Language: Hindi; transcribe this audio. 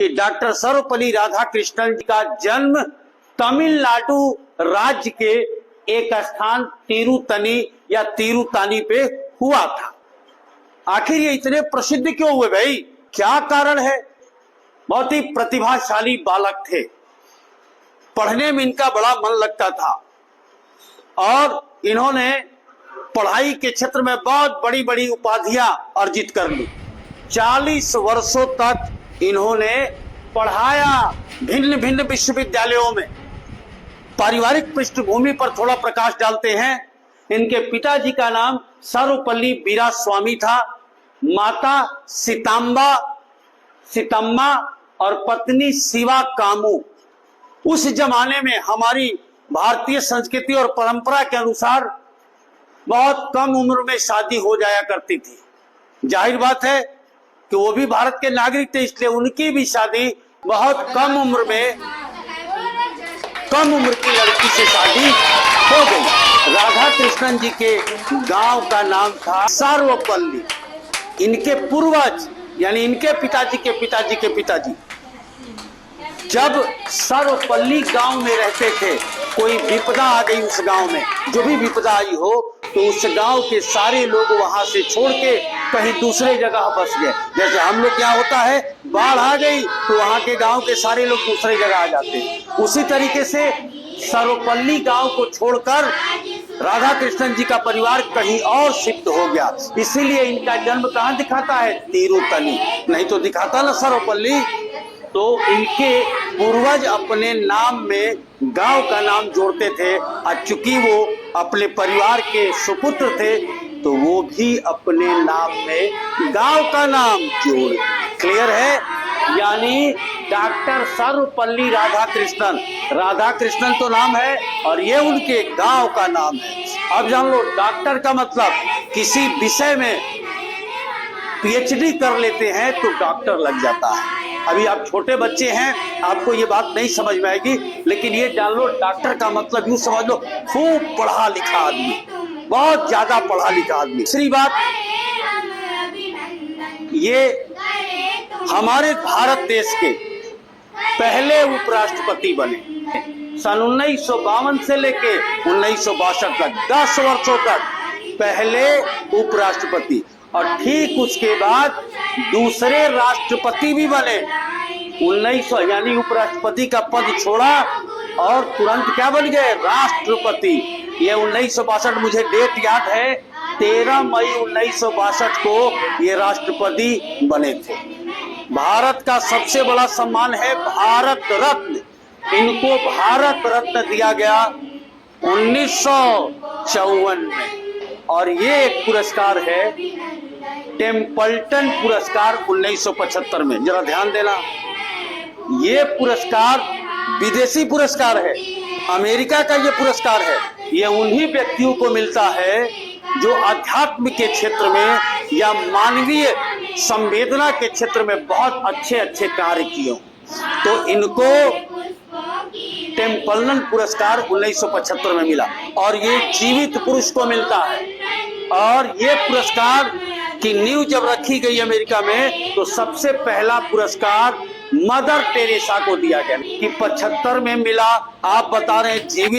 डॉक्टर सर्वपल्ली राधाकृष्णन जी का जन्म तमिलनाडु राज्य के एक स्थान तिरुतनी या तिरुतानी पे हुआ था। आखिर ये इतने प्रसिद्ध क्यों हुए भाई, क्या कारण है? बहुत ही प्रतिभाशाली बालक थे, पढ़ने में इनका बड़ा मन लगता था और इन्होंने पढ़ाई के क्षेत्र में बहुत बड़ी बड़ी उपाधियां अर्जित कर ली। 40 वर्षों तक इन्होंने पढ़ाया भिन्न भिन्न विश्वविद्यालयों में। पारिवारिक पृष्ठभूमि पर थोड़ा प्रकाश डालते हैं। इनके पिताजी का नाम सर्वपल्ली वीरास्वामी था, माता सीतम्मा और पत्नी शिवा कामू। उस जमाने में हमारी भारतीय संस्कृति और परंपरा के अनुसार बहुत कम उम्र में शादी हो जाया करती थी। जाहिर बात है कि वो भी भारत के नागरिक थे, इसलिए उनकी भी शादी बहुत कम उम्र में, कम उम्र की लड़की से शादी हो गई। राधा कृष्णन जी के गांव का नाम था सर्वपल्ली। इनके पूर्वज यानी इनके पिताजी के पिताजी के पिताजी जब सर्वपल्ली गांव में रहते थे, कोई विपदा आ गई उस गांव में, जो भी विपदा आई हो, तो उस गांव के सारे लोग वहां से छोड़ के कहीं दूसरे जगह बस गए। जैसे हम लोग क्या होता है, बाढ़ आ गई तो वहां के गांव के सारे लोग दूसरे जगह आ जाते हैं। उसी तरीके से सर्वपल्ली गांव को छोड़कर राधा कृष्णन जी का परिवार कहीं और शिफ्ट हो गया। इसीलिए इनका जन्म कहाँ दिखाता है, तिरुतनी, नहीं तो दिखाता ना सर्वपल्ली। तो इनके पूर्वज अपने नाम में गांव का नाम जोड़ते थे और चूंकि वो अपने परिवार के सुपुत्र थे तो वो भी अपने नाम में गांव का नाम जोड़। क्लियर है? यानी डॉक्टर सर्वपल्ली राधाकृष्णन, राधाकृष्णन तो नाम है और ये उनके गांव का नाम है। अब जान लो, डॉक्टर का मतलब किसी विषय में पीएचडी कर लेते हैं तो डॉक्टर लग जाता है। अभी आप छोटे बच्चे हैं, आपको ये बात नहीं समझ में आएगी, लेकिन ये जान लो, डॉक्टर का मतलब यूं समझ लो, खूब पढ़ा लिखा आदमी, बहुत ज्यादा पढ़ा लिखा आदमी। दूसरी बात, ये हमारे भारत देश के पहले उपराष्ट्रपति बने। सन 1952 से लेके 1962 तक 10 वर्षों तक पहले उपराष्ट्रपति, और ठीक उसके बाद दूसरे राष्ट्रपति भी बने। 1900 यानी उपराष्ट्रपति का पद छोड़ा और तुरंत क्या बन गए, राष्ट्रपति। ये 1962, मुझे डेट याद है, 13 मई 1962 को ये राष्ट्रपति बने थे। भारत का सबसे बड़ा सम्मान है भारत रत्न। इनको भारत रत्न दिया गया 1954 में, और ये एक पुरस्कार है टेम्पल्टन पुरस्कार 1975 में। जरा ध्यान देना, ये पुरस्कार विदेशी पुरस्कार है, अमेरिका का ये पुरस्कार है। ये उन्हीं व्यक्तियों को मिलता है जो अध्यात्म के क्षेत्र में या मानवीय संवेदना के क्षेत्र में बहुत अच्छे अच्छे कार्य किए। तो इनको टेम्पल्टन पुरस्कार 1975 में मिला और ये जीवित पुरुष को मिलता है। और ये पुरस्कार की नींव जब रखी गई अमेरिका में, तो सबसे पहला पुरस्कार मदर टेरेसा को दिया गया कि 75 में मिला। आप बता रहे हैं जीवित